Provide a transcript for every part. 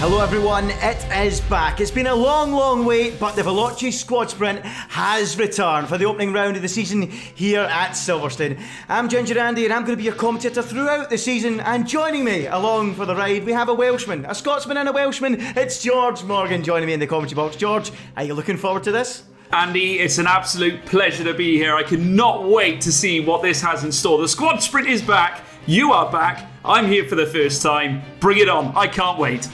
Hello everyone, it is back. It's been a long wait, but the Veloce Squad Sprint has returned for the opening round of the season here at Silverstone. I'm Ginger Andy and I'm going to be your commentator throughout the season, and joining me along for the ride we have a Welshman, a Scotsman and a Welshman. It's George Morgan joining me in the commentary box. George, are you looking forward to this? Andy, it's an absolute pleasure to be here. I cannot wait to see what this has in store. The Squad Sprint is back, you are back, I'm here for the first time. Bring it on, I can't wait.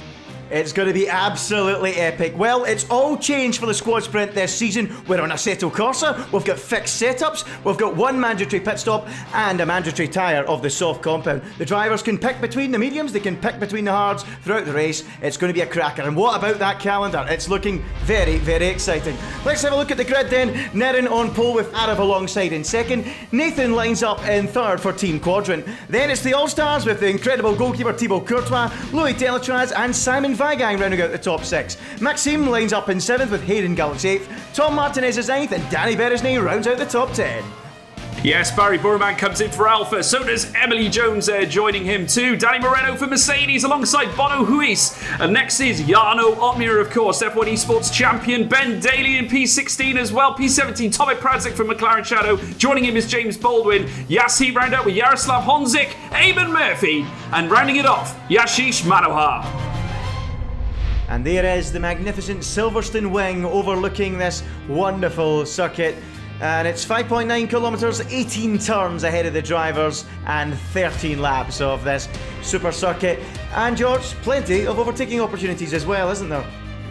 It's going to be absolutely epic. Well, it's all changed for the Squad Sprint this season. We're on Assetto Corsa, we've got fixed setups, we've got one mandatory pit stop and a mandatory tyre of the soft compound. The drivers can pick between the mediums, they can pick between the hards throughout the race. It's going to be a cracker. And what about that calendar? It's looking very exciting. Let's have a look at the grid then. Nerin on pole with Arav alongside in second. Nathan lines up in third for Team Quadrant. Then it's the All-Stars with the incredible goalkeeper Thibaut Courtois, Louis Delatraz and Simon Vigang rounding out the top six. Maxime lines up in 7th with Hayden Gallant's 8th, Tom Martinez is 9th and Danny Beresney rounds out the top 10. Yes, Barry Burman comes in for Alpha, so does Emily Jones there joining him too. Danny Moreno for Mercedes alongside Bono Huis. And next is Jarno Otmir, of course, F1 Esports champion. Ben Daly in P16 as well. P17, Tomek Pradzik from McLaren Shadow. Joining him is James Baldwin. Yassi round out with Yaroslav Honzik, Eamon Murphy. And rounding it off, Yashish Manohar. And there is the magnificent Silverstone wing overlooking this wonderful circuit. And it's 5.9 kilometres, 18 turns ahead of the drivers and 13 laps of this super circuit. And George, plenty of overtaking opportunities as well, isn't there?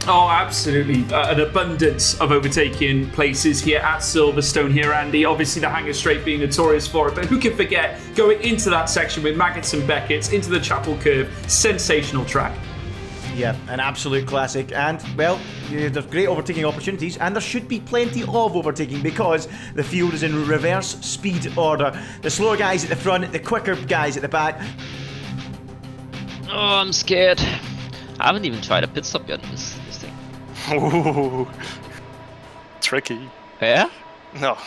Oh, absolutely. An abundance of overtaking places here at Silverstone here, Andy. Obviously, the Hangar Straight being notorious for it, but who can forget going into that section with Maggots and Beckett's into the Chapel Curve. Sensational track. Yeah, an absolute classic. And, well, there's great overtaking opportunities, and there should be plenty of overtaking because the field is in reverse speed order. The slower guys at the front, the quicker guys at the back. Oh, I'm scared. I haven't even tried a pit stop yet in this thing. Ooh, tricky. Yeah? No.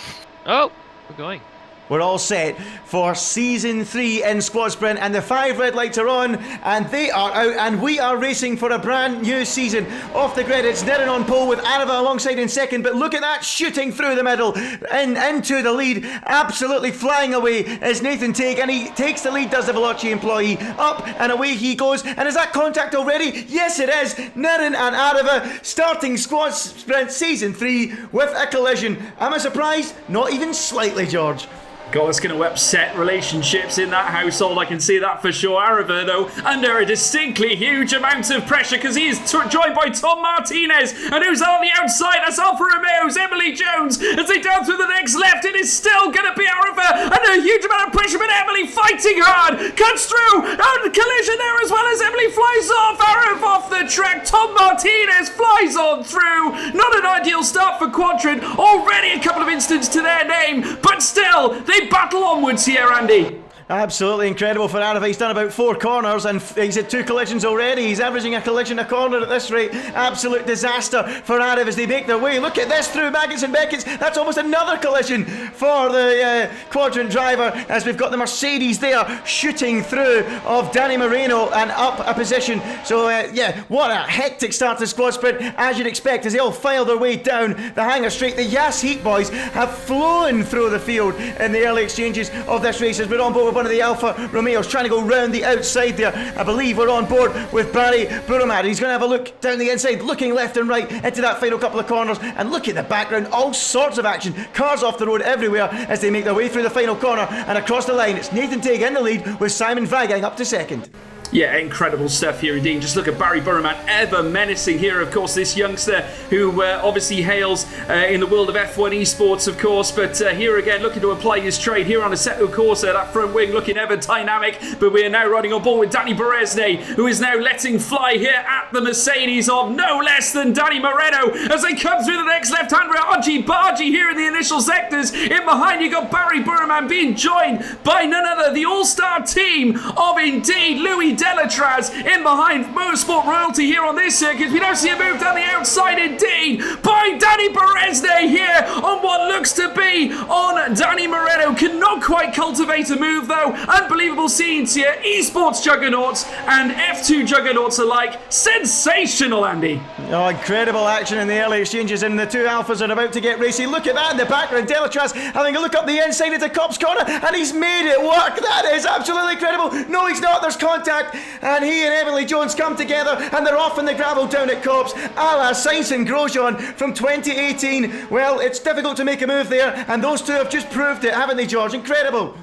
Oh, we're going. We're all set for Season 3 in Squad Sprint, and the 5 red lights are on, and they are out, and we are racing for a brand new season. Off the grid, it's Nerin on pole with Arava alongside in second, but look at that, shooting through the middle, into the lead, absolutely flying away is Nathan Teague, and he takes the lead, does the Veloce employee, up and away he goes, and is that contact already? Yes it is, Nerin and Arava starting Squad Sprint Season 3 with a collision. Am I surprised? Not even slightly, George. God, it's going to upset relationships in that household, I can see that for sure. Arava, though, under a distinctly huge amount of pressure because he is joined by Tom Martinez. And who's on the outside? That's Alfa Romeo's Emily Jones. As they down through the next left, it is still going to be Arava under a huge amount of pressure, but Emily fighting hard, cuts through, and collision there as well as Emily flies off. Arava off the track, Tom Martinez flies on through. Not an ideal start for Quadrant, already a couple of incidents to their name, but still, they battle onwards here, Andy. Absolutely incredible for Arava. He's done about 4 corners and he's had 2 collisions already. He's averaging a collision a corner at this rate. Absolute disaster for Arava as they make their way. Look at this through Maggots and Beckett's. That's almost another collision for the Quadrant driver as we've got the Mercedes there shooting through of Danny Moreno and up a position. So yeah, what a hectic start to Squad Sprint as you'd expect as they all file their way down the Hangar Straight. The Yas Heat boys have flown through the field in the early exchanges of this race as we're on board with one of the Alfa Romeos trying to go round the outside there. I believe we're on board with Barry Burumad. He's going to have a look down the inside, looking left and right into that final couple of corners, and look at the background, all sorts of action, cars off the road everywhere as they make their way through the final corner and across the line. It's Nathan Teague in the lead with Simon Vigang up to second. Yeah, incredible stuff here indeed. Just look at Barry Burman, ever menacing here. Of course, this youngster who obviously hails in the world of F1 Esports, of course. But here again, looking to apply his trade here on Assetto Corsa. That front wing looking ever dynamic. But we are now riding on board with Danny Beresne, who is now letting fly here at the Mercedes of no less than Danny Moreno as they come through the next left-hander. Argy Bargy here in the initial sectors. In behind, you got Barry Burman being joined by none other, the all-star team of indeed Louis Delatraz in behind Motorsport Royalty here on this circuit. We now see a move down the outside indeed by Danny Beresne here on what looks to be on Danny Moreno. Cannot quite cultivate a move though. Unbelievable scenes here. Esports juggernauts and F2 juggernauts alike. Sensational, Andy. Oh, incredible action in the early exchanges, and the two Alphas are about to get racy. Look at that in the background. Delatraz having a look up the inside of the Copse corner, and he's made it work. That is absolutely incredible. No, he's not. There's contact, and he and Emily Jones come together, and they're off in the gravel down at Copse, a la Sainz and Grosjean from 2018. Well, it's difficult to make a move there, and those two have just proved it, haven't they, George? Incredible.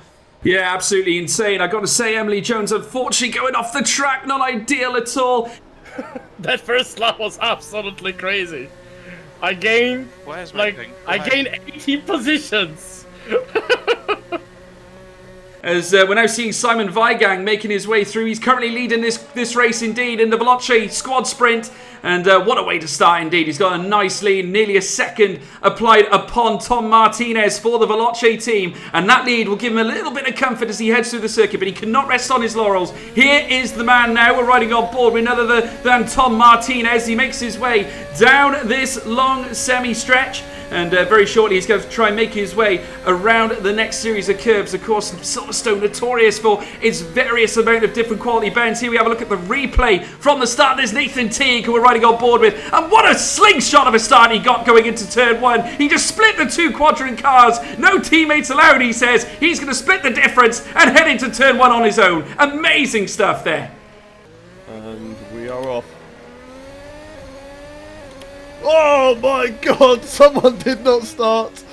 Yeah, absolutely insane. I've got to say, Emily Jones, unfortunately, going off the track, not ideal at all. That first lap was absolutely crazy. I gained, I gained 18 positions. As we're now seeing Simon Weigang making his way through. He's currently leading this race indeed in the Veloce squad sprint. And what a way to start indeed. He's got a nice lead, nearly a second applied upon Tom Martinez for the Veloce team. And that lead will give him a little bit of comfort as he heads through the circuit, but he cannot rest on his laurels. Here is the man now. We're riding on board with none other than Tom Martinez. He makes his way down this long semi-stretch. And very shortly he's going to try and make his way around the next series of curves. Of course, Silverstone notorious for its various amount of different quality bends. Here we have a look at the replay from the start. There's Nathan Teague, who we're riding on board with. And what a slingshot of a start he got going into turn one. He just split the two quadrant cars. No teammates allowed, he says. He's going to split the difference and head into turn one on his own. Amazing stuff there. And we are off. Oh my god, someone did not start.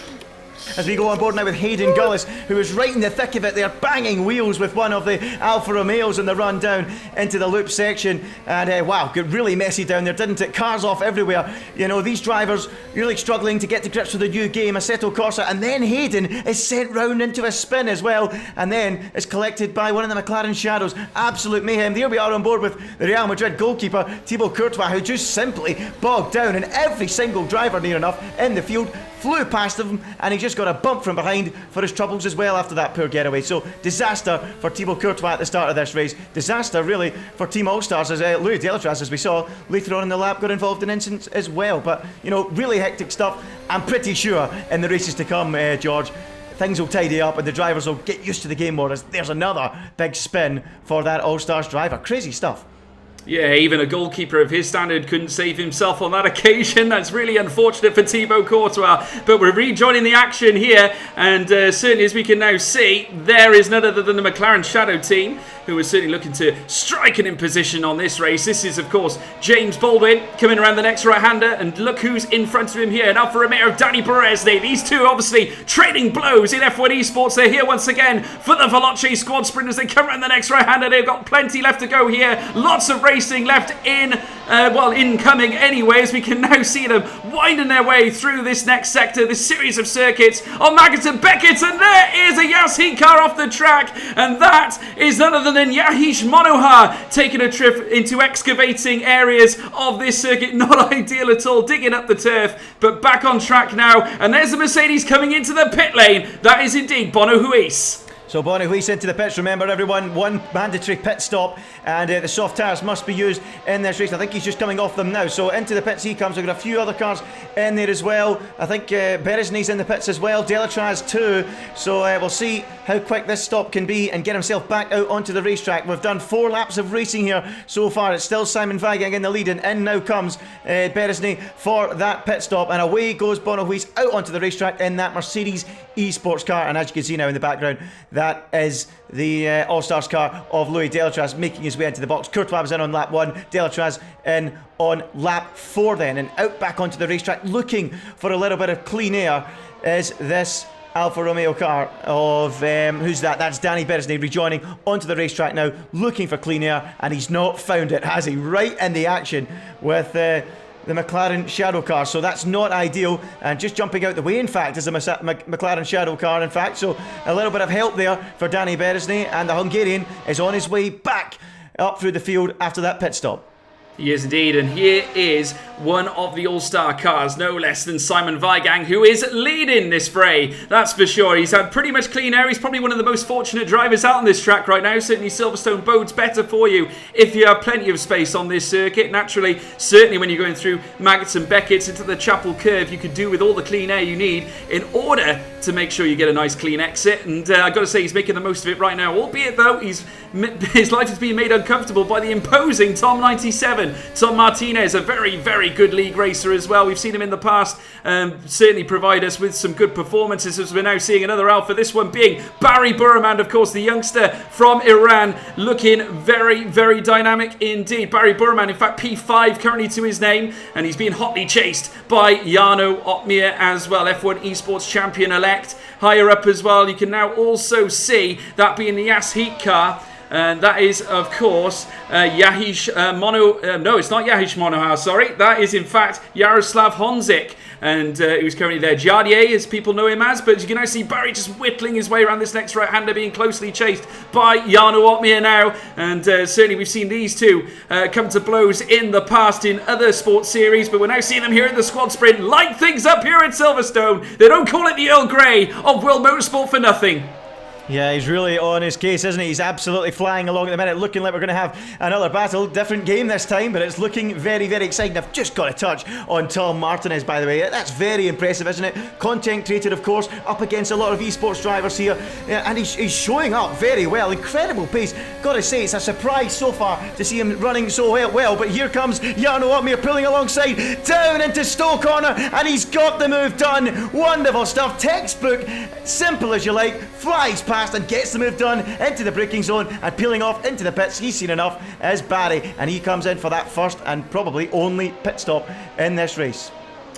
As we go on board now with Hayden Gullis, who is right in the thick of it. They're banging wheels with one of the Alfa Romeos in the run down into the loop section. And wow, got really messy down there, didn't it? Cars off everywhere. You know, these drivers really struggling to get to grips with the new game, Assetto Corsa. And then Hayden is sent round into a spin as well. And then is collected by one of the McLaren Shadows. Absolute mayhem. There we are on board with the Real Madrid goalkeeper, Thibaut Courtois, who just simply bogged down. And every single driver near enough in the field flew past him, and he just got a bump from behind for his troubles as well after that poor getaway. So disaster for Thibaut Courtois at the start of this race. Disaster really for Team All-Stars, as Louis Delatraz, as we saw later on in the lap, got involved in incidents as well. But you know, really hectic stuff. I'm pretty sure in the races to come, George, things will tidy up and the drivers will get used to the game more, as there's another big spin for that All-Stars driver. Crazy stuff. Yeah, even a goalkeeper of his standard couldn't save himself on that occasion. That's really unfortunate for Thibaut Courtois. But we're rejoining the action here, and certainly as we can now see, there is none other than the McLaren Shadow team, who are certainly looking to strike an imposition on this race. This is, of course, James Baldwin coming around the next right-hander, and look who's in front of him here, an Alfa Romeo of Danny Beresne. These two obviously trading blows in F1 Esports. They're here once again for the Veloce squad sprint as they come around the next right-hander. They've got plenty left to go here. Lots of racing left in, incoming anyway, as we can now see them winding their way through this next sector, this series of circuits on Magnussen Beckett, and there is a Yashin car off the track, and that is none other than Yahish Monohar taking a trip into excavating areas of this circuit. Not ideal at all, digging up the turf, but back on track now, and there's the Mercedes coming into the pit lane. That is indeed Bono Huis. So Bono Huis into the pits. Remember everyone, one mandatory pit stop, and the soft tyres must be used in this race. I think he's just coming off them now. So into the pits he comes. We've got a few other cars in there as well. I think Beresne's in the pits as well. Delatraz too. So we'll see how quick this stop can be and get himself back out onto the racetrack. We've done 4 laps of racing here so far. It's still Simon Weigang in the lead, and in now comes Beresne for that pit stop, and away goes Bono Huis out onto the racetrack in that Mercedes Esports car. And as you can see now in the background, that is the All-Stars car of Louis Delatraz making his way into the box. Courtois was in on lap 1, Delatraz in on lap 4 then, and out back onto the racetrack looking for a little bit of clean air is this Alfa Romeo car of, who's that? That's Danny Beresney rejoining onto the racetrack now, looking for clean air, and he's not found it, has he? Right in the action with the McLaren Shadow car, so that's not ideal, and just jumping out the way, in fact, is the McLaren Shadow car, in fact, so a little bit of help there for Danny Beresney, and the Hungarian is on his way back up through the field after that pit stop. Yes, indeed, and here is one of the all-star cars, no less than Simon Weigang, who is leading this fray, that's for sure. He's had pretty much clean air. He's probably one of the most fortunate drivers out on this track right now. Certainly Silverstone bodes better for you if you have plenty of space on this circuit. Naturally, certainly when you're going through Maggots and Beckett's into the Chapel Curve, you could do with all the clean air you need in order to make sure you get a nice clean exit, and I've got to say he's making the most of it right now, albeit though his life is being made uncomfortable by the imposing Tom 97. Tom Martinez, a very, very good league racer as well. We've seen him in the past certainly provide us with some good performances, as we're now seeing another Alpha, this one being Barry Burman, of course, the youngster from Iran, looking very, very dynamic indeed. Barry Burman, in fact, P5 currently to his name, and he's being hotly chased by Jarno Opmeer as well, F1 Esports champion-elect. Higher up as well, you can now also see that being the Yas Heat car. And that is, of course, Yahish no, it's not Yahish Monohar, sorry. That is, in fact, Jaroslav Honzik. And who's currently there. Jardier, as people know him as. But you can now see Barry just whittling his way around this next right-hander, being closely chased by Jarno Opmeer now. And certainly we've seen these two come to blows in the past in other sports series. But we're now seeing them here in the squad sprint. Light things up here at Silverstone. They don't call it the Earl Grey of World Motorsport for nothing. Yeah, he's really on his case, isn't he? He's absolutely flying along at the minute, looking like we're going to have another battle. Different game this time, but it's looking very, very exciting. I've just got a touch on Tom Martinez, by the way. That's very impressive, isn't it? Content creator, of course, up against a lot of esports drivers here. And he's showing up very well. Incredible pace. Got to say, it's a surprise so far to see him running so well. But here comes Jarno Opmeer pulling alongside, down into Stowe corner, and he's got the move done. Wonderful stuff. Textbook, simple as you like. Flies past and gets the move done into the braking zone and peeling off into the pits. He's seen enough as Barry, and he comes in for that first and probably only pit stop in this race.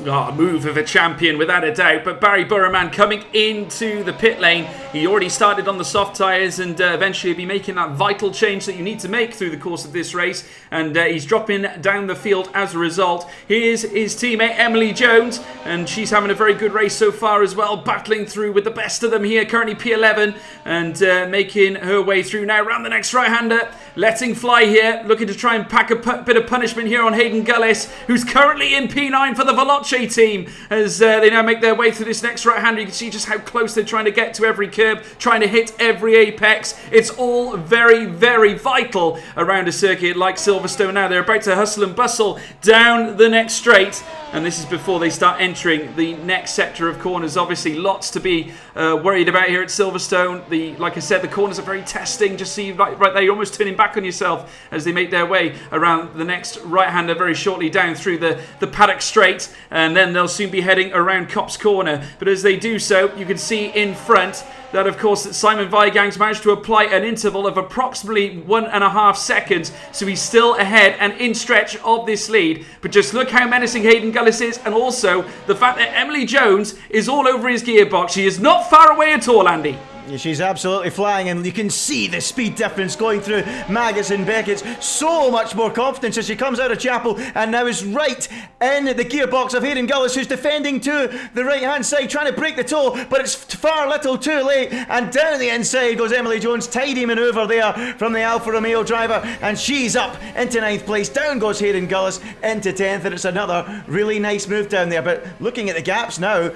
Oh, a move of a champion without a doubt, but Barry Burman coming into the pit lane. He already started on the soft tyres and eventually will be making that vital change that you need to make through the course of this race, and he's dropping down the field as a result. Here's his teammate Emily Jones, and she's having a very good race so far as well, battling through with the best of them here, currently P11, and making her way through now around the next right-hander, letting fly here, looking to try and pack a bit of punishment here on Hayden Gullis, who's currently in P9 for the Veloce team as they now make their way through this next right-hander. You can see just how close they're trying to get to every curb, trying to hit every apex. It's all very, very vital around a circuit like Silverstone now. They're about to hustle and bustle down the next straight, and this is before they start entering the next sector of corners. Obviously, lots to be worried about here at Silverstone. Like I said, the corners are very testing. Just see right there, you're almost turning back on yourself as they make their way around the next right-hander very shortly down through the paddock straight, and then they'll soon be heading around Copse Corner. But as they do so, you can see in front that, of course, that Simon Weigang's managed to apply an interval of approximately 1.5 seconds, so he's still ahead and in stretch of this lead. But just look how menacing Hayden Gullis is, and also the fact that Emily Jones is all over his gearbox. She is not far away at all, Andy. She's absolutely flying, and you can see the speed difference going through Maggots and Beckett's. So much more confidence as she comes out of Chapel and now is right in the gearbox of Hayden Gullis, who's defending to the right-hand side, trying to break the toe, but it's far little too late. And down the inside goes Emily Jones. Tidy manoeuvre there from the Alfa Romeo driver, and she's up into 9th place. Down goes Hayden Gullis into 10th, and it's another really nice move down there. But looking at the gaps now,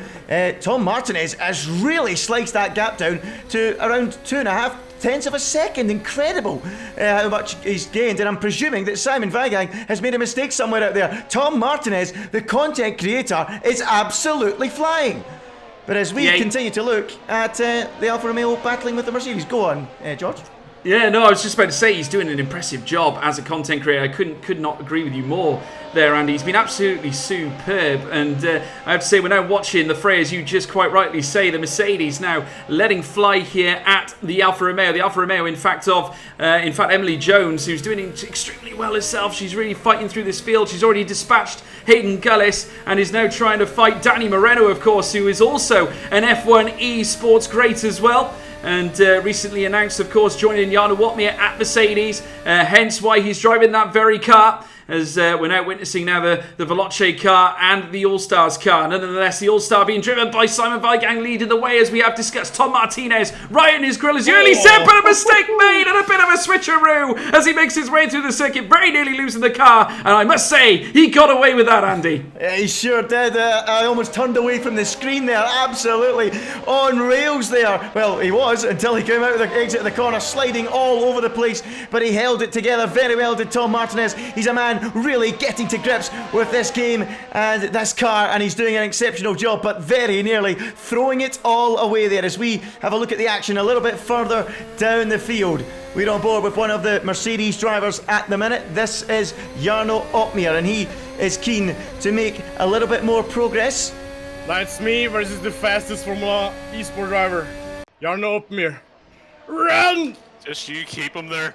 Tom Martinez has really sliced that gap down to around 2.5 tenths of a second. Incredible how much he's gained, and I'm presuming that Simon Weigang has made a mistake somewhere out there. Tom Martinez, the content creator, is absolutely flying. But as we continue to look at the Alfa Romeo battling with the Mercedes, go on, George. Yeah, no, I was just about to say he's doing an impressive job as a content creator. I could not agree with you more there, Andy. He's been absolutely superb, and I have to say we're now watching the fray, as you just quite rightly say, the Mercedes now letting fly here at the Alfa Romeo. The Alfa Romeo, in fact, Emily Jones, who's doing extremely well herself. She's really fighting through this field. She's already dispatched Hayden Gullis and is now trying to fight Danny Moreno, of course, who is also an F1 Esports great as well. And recently announced, of course, joining Jarno Watmir at Mercedes, hence why he's driving that very car, as we're now witnessing now the Veloce car and the All-Stars car. Nonetheless, the All-Star being driven by Simon Weigang leading the way, as we have discussed. Tom Martinez right in his grill, as you early said, but a mistake made and a bit of a switcheroo as he makes his way through the circuit, very nearly losing the car. And I must say, he got away with that, Andy. Yeah, he sure did. I almost turned away from the screen there. Absolutely on rails there. Well, he was until he came out of the exit of the corner, sliding all over the place. But he held it together very well, did Tom Martinez. He's a man really getting to grips with this game and this car, and he's doing an exceptional job, but very nearly throwing it all away there. As we have a look at the action a little bit further down the field, we're on board with one of the Mercedes drivers at the minute. This is Jarno Opmeer, and he is keen to make a little bit more progress. That's me versus the fastest Formula Esport driver, Jarno Opmeer. Run! Just you keep him there.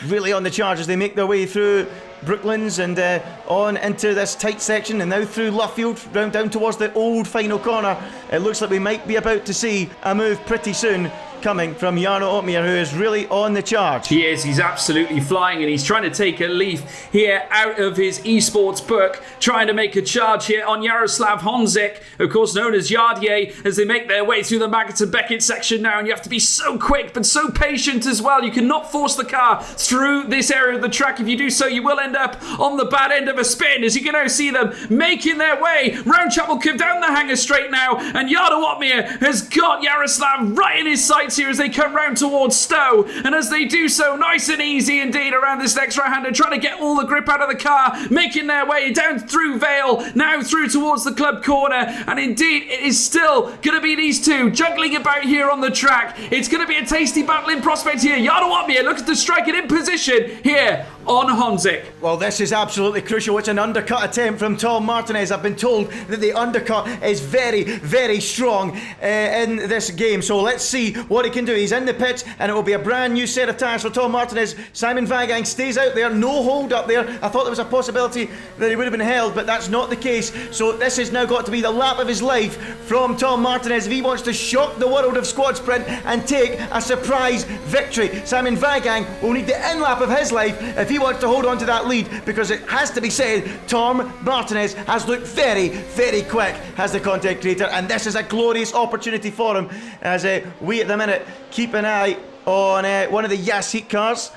Really on the charge as they make their way through Brooklands and on into this tight section, and now through Luffield, round down towards the old final corner. It looks like we might be about to see a move pretty soon coming from Jarno Opmeer, who is really on the charge. He is, he's absolutely flying, and he's trying to take a leaf here out of his esports book, trying to make a charge here on Jaroslav Honzik, of course known as Yardier, as they make their way through the Maggots and Beckett section now, and you have to be so quick but so patient as well. You cannot force the car through this area of the track. If you do so, you will end up on the bad end of a spin, as you can now see them making their way round Chapel Cove down the hanger straight now, and Jarno Opmeer has got Jaroslav right in his sights here as they come round towards Stowe, and as they do so, nice and easy indeed around this next right-hander, trying to get all the grip out of the car, making their way down through Vale, now through towards the club corner, and indeed it is still going to be these two juggling about here on the track. It's going to be a tasty battle in prospect here. Jarno Opmeer looks to strike it in position here on Honzik. Well, this is absolutely crucial. It's an undercut attempt from Tom Martinez. I've been told that the undercut is very, very strong in this game. So let's see what he can do. He's in the pits, and it will be a brand new set of tyres for Tom Martinez. Simon Weigang stays out there. No hold up there. I thought there was a possibility that he would have been held, but that's not the case. So this has now got to be the lap of his life from Tom Martinez if he wants to shock the world of squad sprint and take a surprise victory. Simon Weigang will need the in lap of his life if he wants to hold on to that lead, because it has to be said, Tom Martinez has looked very, very quick as the content creator, and this is a glorious opportunity for him, as we at the minute keep an eye on one of the Yas Heat cars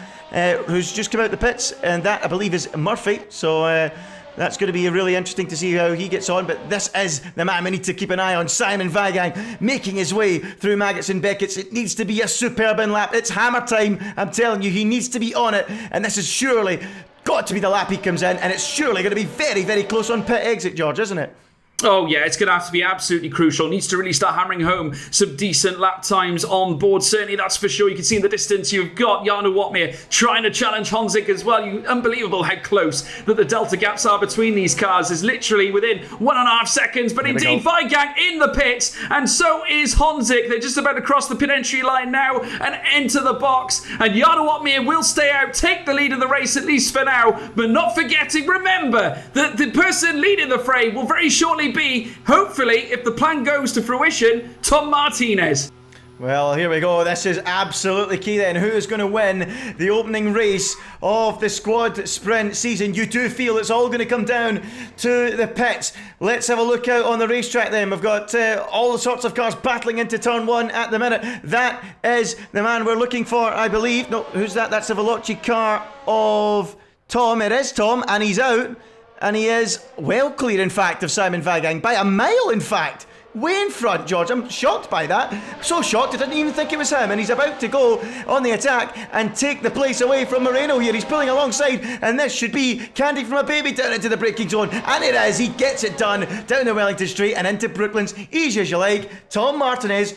who's just come out the pits, and that I believe is Murphy. So that's going to be really interesting to see how he gets on. But this is the man we need to keep an eye on, Simon Weigang, making his way through Maggots and Beckett's. It needs to be a superb in-lap. It's hammer time. I'm telling you, he needs to be on it. And this is surely got to be the lap he comes in. And it's surely going to be very, very close on pit exit, George, isn't it? Oh yeah, it's going to have to be absolutely crucial. Needs to really start hammering home some decent lap times on board. Certainly, that's for sure. You can see in the distance, you've got Jarno Opmeer trying to challenge Honzik as well. Unbelievable how close that the delta gaps are between these cars. Is literally within 1.5 seconds. But indeed, Weigang in the pits, and so is Honzik. They're just about to cross the pit entry line now and enter the box. And Jarno Opmeer will stay out, take the lead of the race at least for now. But not forgetting, remember that the person leading the fray will very shortly be, hopefully, if the plan goes to fruition, Tom Martinez. Well, here we go. This is absolutely key then. Who is going to win the opening race of the squad sprint season? You do feel it's all going to come down to the pits. Let's have a look out on the racetrack then. We've got all sorts of cars battling into turn one at the minute. That is the man we're looking for, I believe. No, who's that? That's the Veloce car of Tom. It is Tom, and he's out. And he is well clear, in fact, of Simon Weigang. By a mile, in fact. Way in front, George. I'm shocked by that. So shocked I didn't even think it was him. And he's about to go on the attack and take the place away from Moreno here. He's pulling alongside, and this should be candy from a baby down into the braking zone. And it is. He gets it done down the Wellington Street and into Brooklands. Easy as you like. Tom Martinez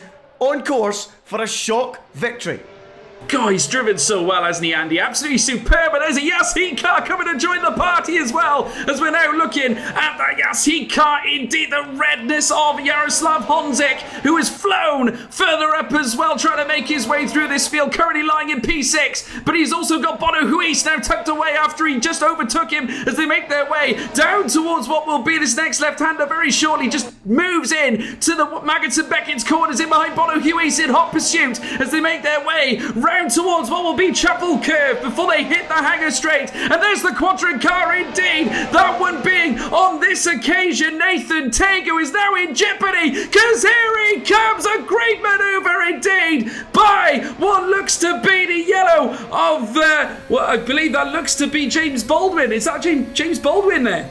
on course for a shock victory. God, he's driven so well, hasn't he, Andy? Absolutely superb. And there's a Yassin car coming to join the party as well, as we're now looking at that Yassin car. Indeed, the redness of Jaroslav Honzik, who has flown further up as well, trying to make his way through this field, currently lying in P6. But he's also got Bono Huis now tucked away after he just overtook him as they make their way down towards what will be this next left-hander very shortly. Just moves in to the Magnussen Beckett's corners in behind Bono Huis in hot pursuit as they make their way round towards what will be Chapel Curve before they hit the hangar straight. And there's the quadrant car indeed. That one being, on this occasion, Nathan Teague, who is now in jeopardy, because here he comes. A great manoeuvre indeed by what looks to be the yellow of, well, I believe that looks to be James Baldwin. Is that James Baldwin there?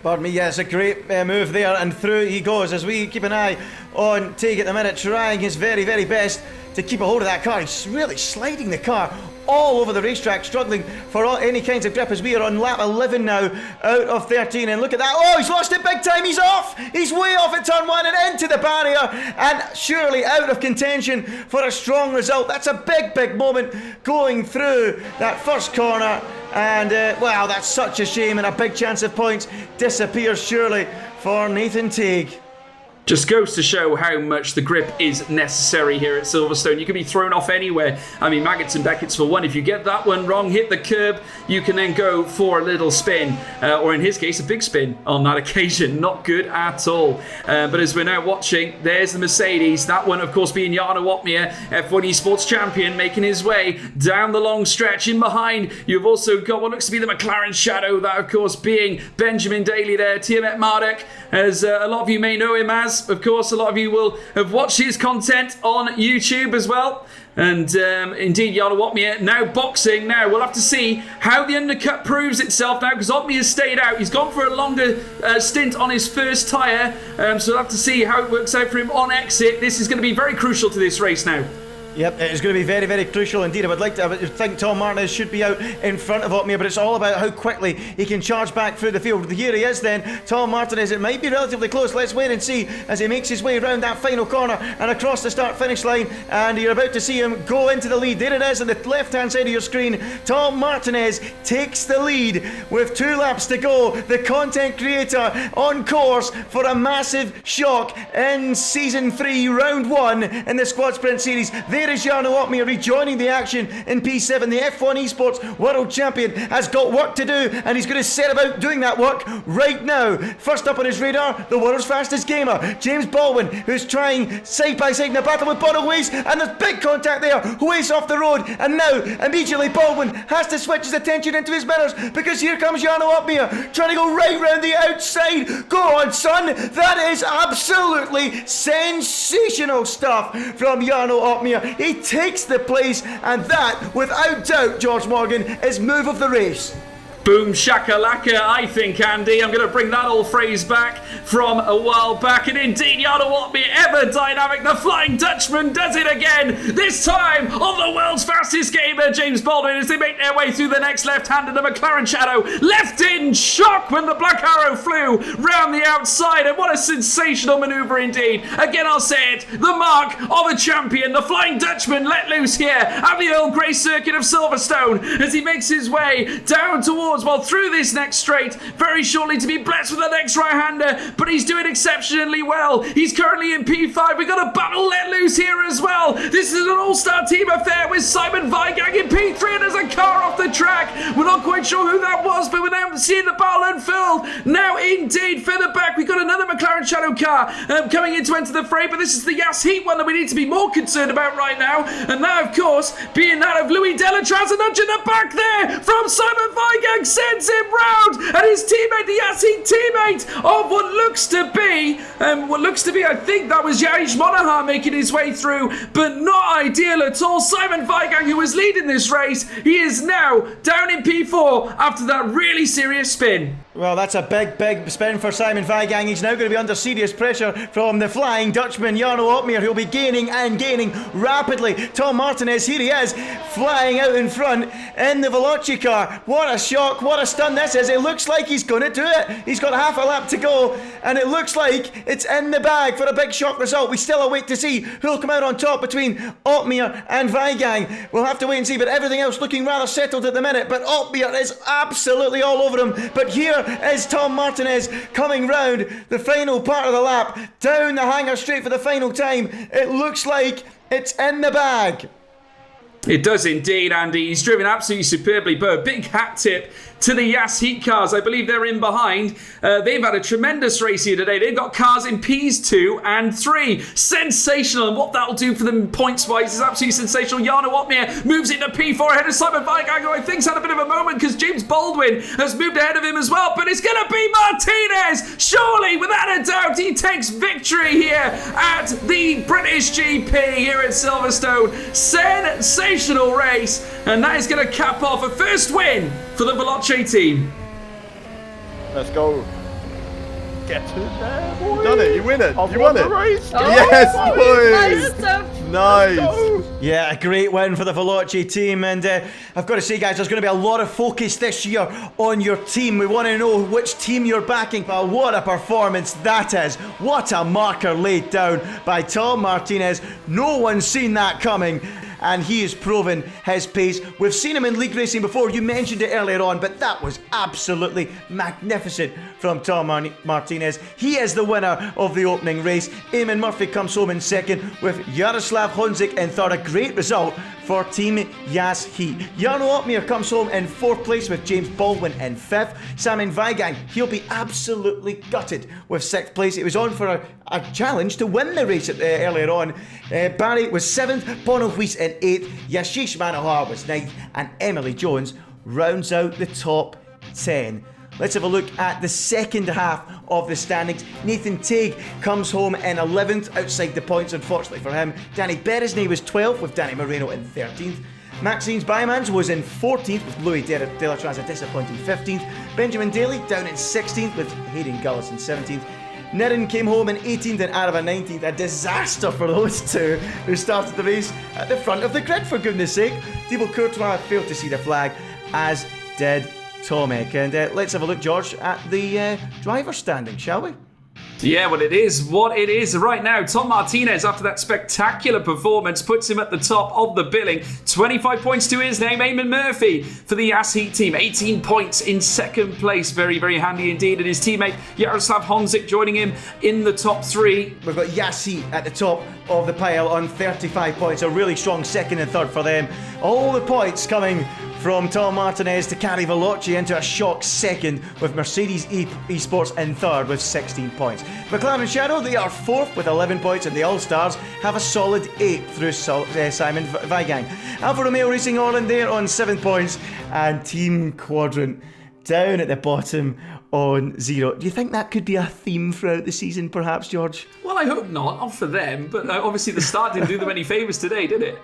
Pardon me, yes, a great move there, and through he goes as we keep an eye on Teague at the minute, trying his very, very best to keep a hold of that car. He's really sliding the car all over the racetrack, struggling for any kinds of grip as we are on lap 11 now out of 13. And look at that. Oh, he's lost it big time. He's off. He's way off at turn 1 and into the barrier, and surely out of contention for a strong result. That's a big, big moment going through that first corner. And, wow, that's such a shame, and a big chance of points disappears surely for Nathan Teague. Just goes to show how much the grip is necessary here at Silverstone. You can be thrown off anywhere. I mean, Magnussen Beckett's for one. If you get that one wrong, hit the curb, you can then go for a little spin. Or in his case, a big spin on that occasion. Not good at all. But as we're now watching, there's the Mercedes. That one, of course, being Jarno Opmeer, F1 Esports champion, making his way down the long stretch. In behind, you've also got what looks to be the McLaren Shadow. That, of course, being Benjamin Daly there. Tiamat Marduk, as a lot of you may know him as. Of course, a lot of you will have watched his content on YouTube as well. And indeed, Jarno Opmeer now boxing. Now, we'll have to see how the undercut proves itself now, because Opmeer has stayed out. He's gone for a longer stint on his first tyre. So we'll have to see how it works out for him on exit. This is going to be very crucial to this race now. Yep, it's going to be very, very crucial indeed. I would think Tom Martinez should be out in front of Opmeer, but it's all about how quickly he can charge back through the field. Here he is then, Tom Martinez. It might be relatively close. Let's wait and see as he makes his way around that final corner and across the start-finish line, and you're about to see him go into the lead. There it is on the left-hand side of your screen. Tom Martinez takes the lead with 2 laps to go. The content creator on course for a massive shock in Season 3, Round 1 in the SquadSprint Series. There is Jarno Opmeer rejoining the action in P7. The F1 Esports World Champion has got work to do, and he's going to set about doing that work right now. First up on his radar, the world's fastest gamer, James Baldwin, who's trying side by side in a battle with Bono Huis, and there's big contact there. Huis off the road, and now immediately Baldwin has to switch his attention into his mirrors, because here comes Jarno Opmeer trying to go right round the outside. Go on, son. That is absolutely sensational stuff from Jarno Opmeer. He takes the place, and that, without doubt, George Morgan, is move of the race. Boom shakalaka, I think, Andy. I'm going to bring that old phrase back from a while back. And indeed, Jarno Opmeer, ever dynamic, the Flying Dutchman does it again. This time on the world's fastest gamer, James Baldwin, as they make their way through the next left-hander, the McLaren Shadow. Left in shock when the Black Arrow flew round the outside. And what a sensational manoeuvre indeed. Again, I'll say it, the mark of a champion. The Flying Dutchman let loose here at the Earl Grey circuit of Silverstone as he makes his way down towards, well, through this next straight, very shortly to be blessed with the next right-hander, but he's doing exceptionally well. He's currently in P5. We've got a battle let loose here as well. This is an all-star team affair with Simon Weigang in P3, and there's a car off the track. We're not quite sure who that was, but we're now seeing the battle unfurled. Now, indeed, further back, we've got another McLaren Shadow car coming in to enter the fray, but this is the Yas Heat one that we need to be more concerned about right now, and that, of course, being that of Louis Delatraz, and nudge in the back there from Simon Weigang, sends him round, and his teammate, the Yassin teammate of what looks to be, I think that was Yaris Monahan making his way through, but not ideal at all. Simon Weigang, who was leading this race, he is now down in P4 after that really serious spin. Well, that's a big spin for Simon Weigang. He's now going to be under serious pressure from the Flying Dutchman, Jarno Opmeer, who'll be gaining and gaining rapidly. Tom Martinez, here he is, flying out in front in the Veloce car. What a shock, what a stun this is. It looks like he's going to do it. He's got half a lap to go, and it looks like it's in the bag for a big shock result. We still await to see who'll come out on top between Opmeer and Weigang. We'll have to wait and see, but everything else looking rather settled at the minute. But Opmeer is absolutely all over him. But here is Tom Martinez coming round the final part of the lap, down the hanger straight for the final time. It looks like it's in the bag. It does indeed, Andy. He's driven absolutely superbly, but a big hat tip to the Yas Heat cars. I believe they're in behind. They've had a tremendous race here today. They've got cars in Ps2 and 3. Sensational, and what that'll do for them points-wise is absolutely sensational. Jarno Opmeer moves into P4 ahead of Simon Weigang, who I think's had a bit of a moment because James Baldwin has moved ahead of him as well, but it's going to be Martinez! Surely, without a doubt, he takes victory here at the British GP here at Silverstone. Sensational race, and that is going to cap off a first win for the Veloce team. Let's go. Get to there, boy. You done it, you win it, I've you won it. Race. Yes, boys. Nice. Yeah, a great win for the Veloce team, and I've got to say, guys, there's going to be a lot of focus this year on your team. We want to know which team you're backing. Well, what a performance that is. What a marker laid down by Tom Martinez. No one's seen that coming, and he has proven his pace. We've seen him in league racing before. You mentioned it earlier on, but that was absolutely magnificent from Tom Martinez. He is the winner of the opening race. Eamon Murphy comes home in second, with Jaroslav Honzik in third. A great result for Team Yas Heat. Jarno Opmeer comes home in fourth place, with James Baldwin in fifth. Simon Weigang, he'll be absolutely gutted with sixth place. It was on for a challenge to win the race earlier on. Barry was seventh, Bono Huis in eighth, Yashish Manohar was ninth, and Emily Jones rounds out the top 10. Let's have a look at the second half of the standings. Nathan Teague comes home in 11th, outside the points, unfortunately for him. Danny Beresney was 12th, with Danny Moreno in 13th. Maxine Bymans was in 14th, with Louis De La Trans a disappointing 15th. Benjamin Daly down in 16th, with Hayden Gullis in 17th. Nirin came home in 18th and Arava 19th. A disaster for those two who started the race at the front of the grid, for goodness sake. Thibaut Courtois failed to see the flag, as did Tomek. And let's have a look, George, at the driver standing, shall we? Yeah, well, it is what it is right now. Tom Martinez, after that spectacular performance, puts him at the top of the billing. 25 points to his name. Eamon Murphy for the Yas Heat team. 18 points in second place. Very, very handy indeed. And his teammate Jaroslav Honzik joining him in the top three. We've got Yas Heat at the top of the pile on 35 points. A really strong second and third for them. All the points coming from Tom Martinez to carry Veloce into a shock second, with Mercedes Esports in third with 16 points. McLaren Shadow, they are fourth with 11 points, and the All-Stars have a solid 8 through Simon Weigang. Alfa Romeo Racing Holland there on 7 points, and Team Quadrant down at the bottom on 0. Do you think that could be a theme throughout the season, perhaps, George? Well, I hope not for them, but obviously the start didn't do them any favours today, did it?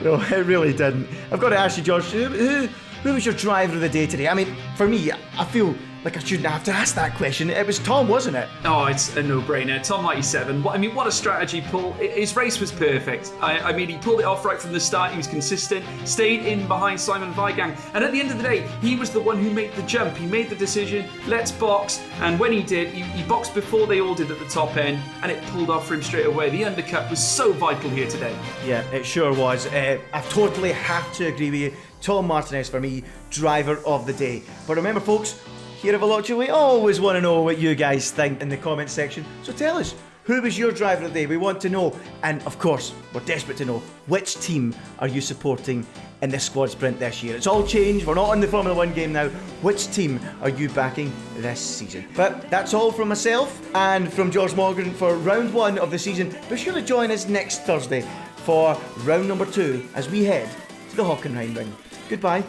No, it really didn't. I've got to ask you, George, who was your driver of the day today? I mean, for me, I feel like I shouldn't have to ask that question. It was Tom, wasn't it? Oh, it's a no-brainer. Tom 97. I mean, what a strategy pull. His race was perfect. I mean, he pulled it off right from the start. He was consistent, stayed in behind Simon Weigang. And at the end of the day, he was the one who made the jump. He made the decision, let's box. And when he did, he boxed before they all did at the top end, and it pulled off for him straight away. The undercut was so vital here today. Yeah, it sure was. I totally have to agree with you. Tom Martinez, for me, driver of the day. But remember, folks, here at Veloce, we always want to know what you guys think in the comment section. So tell us, who was your driver of the day? We want to know. And of course, we're desperate to know, which team are you supporting in the squad sprint this year? It's all changed. We're not in the Formula 1 game now. Which team are you backing this season? But that's all from myself and from George Morgan for round 1 of the season. Be sure to join us next Thursday for round number 2 as we head to the Hockenheim ring. Goodbye.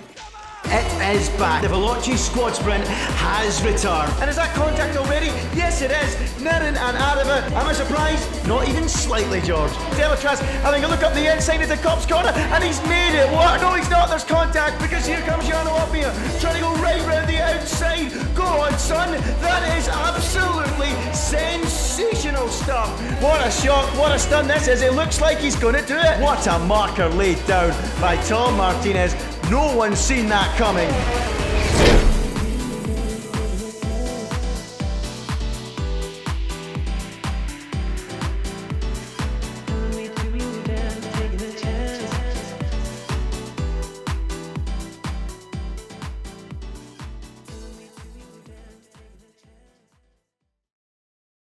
it is back. The Veloce squad sprint has returned. And is that contact already? Yes, it is. Nirin and Areva. Am I surprised? Not even slightly, George. Delatras having a look up the inside of the Cop's corner, and he's made it. What? No, he's not. There's contact because here comes Jarno Opia trying to go right round the outside. Go on, son. That is absolutely sensational stuff. What a shock. What a stun this is. It looks like he's going to do it. What a marker laid down by Tom Martinez. No one's seen that coming.